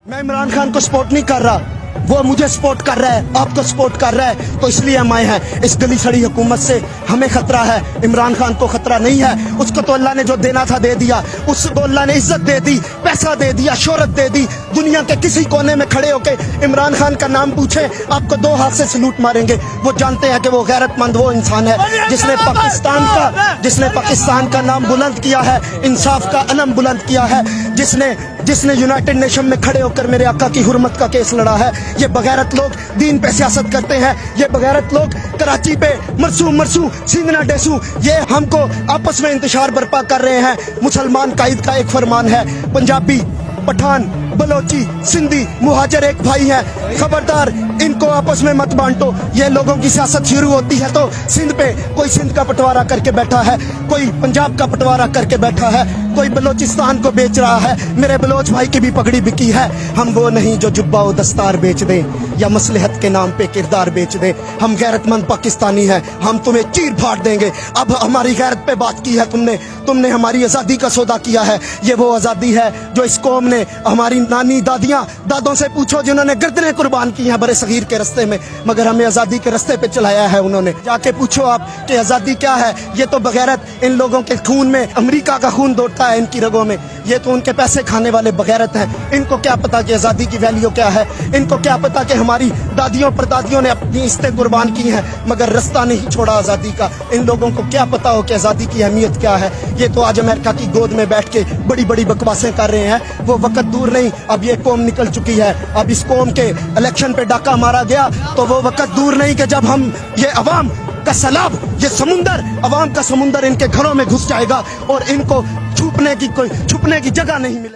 मैं इमरान खान को सपोर्ट नहीं कर रहा, वो मुझे सपोर्ट कर रहा है, आपको सपोर्ट कर रहा है, तो इसलिए हम आए हैं। इस गली सड़ी हुकूमत से हमें खतरा है, इमरान खान को खतरा नहीं है। उसको तो अल्लाह ने जो देना था दे दिया, उसको अल्लाह ने इज्जत दे दी, पैसा दे दिया, शोहरत दे दी। दुनिया के किसी कोने में खड़े होके इमरान खान का नाम पूछे, आपको दो हाथ से सलूट मारेंगे। वो जानते हैं कि वो गैरतमंद वो इंसान है जिसने पाकिस्तान का नाम बुलंद किया है, इंसाफ का अलम बुलंद किया है, जिसने यूनाइटेड नेशन में खड़े होकर मेरे आका की हुर्मत का केस लड़ा है। ये बगैरत लोग दीन पे सियासत करते हैं, ये बगैरत लोग कराची पे मरसू सिंधना डेसू, ये हमको आपस में इंतशार बर्पा कर रहे हैं। मुसलमान कायद का एक फरमान है, पंजाबी, पठान, बलोची, सिंधी, मुहाजिर एक भाई हैं। खबरदार, इनको आपस में मत बांटो। ये लोगों की सियासत शुरू होती है तो सिंध पे कोई सिंध का बंटवारा करके बैठा है, कोई पंजाब का बंटवारा करके बैठा है, कोई बलोचिस्तान को बेच रहा है। मेरे बलोच भाई की भी पगड़ी बिकी है। हम वो नहीं जो जुब्बा व दस्तार बेच दें या मसलहत के नाम पे किरदार बेच दें। हम गैरतमंद पाकिस्तानी हैं, हम तुम्हें चीर फाड़ देंगे। अब हमारी गैरत पे बात की है तुमने हमारी आज़ादी का सौदा किया है। ये वो आज़ादी है जो इस कौम ने, हमारी नानी दादों से पूछो जिन्होंने गर्दनें कुर्बान की हैं बड़े सगीर के रस्ते में, मगर हमें आज़ादी के रस्ते पे चलाया है उन्होंने। जाके पूछो आप कि आज़ादी क्या है। ये तो बगैरत इन लोगों के खून में, अमेरिका का खून दौड़ता है इनकी रगों में। ये तो उनके पैसे खाने वाले बगैरत हैं। इनको क्या पता कि आज़ादी की वैल्यू क्या है, इनको क्या पता कि हमारी दादियों परदादियों ने अपनी इस्तें कुर्बान की हैं मगर रास्ता नहीं छोड़ा आज़ादी का। इन लोगों को क्या पता हो कि आज़ादी की अहमियत क्या है। ये तो आज अमेरिका की गोद में बैठ के बड़ी बड़ी बकवासें कर रहे हैं। वो वक्त दूर नहीं, अब ये कौम निकल चुकी है। अब इस कौम के इलेक्शन पे डाका मारा गया तो वो वक्त दूर नहीं कि जब हम ये अवाम का सैलाब, ये समुंदर, अवाम का समुंदर इनके घरों में घुस जाएगा और इनको छुपने की जगह नहीं मिलेगी।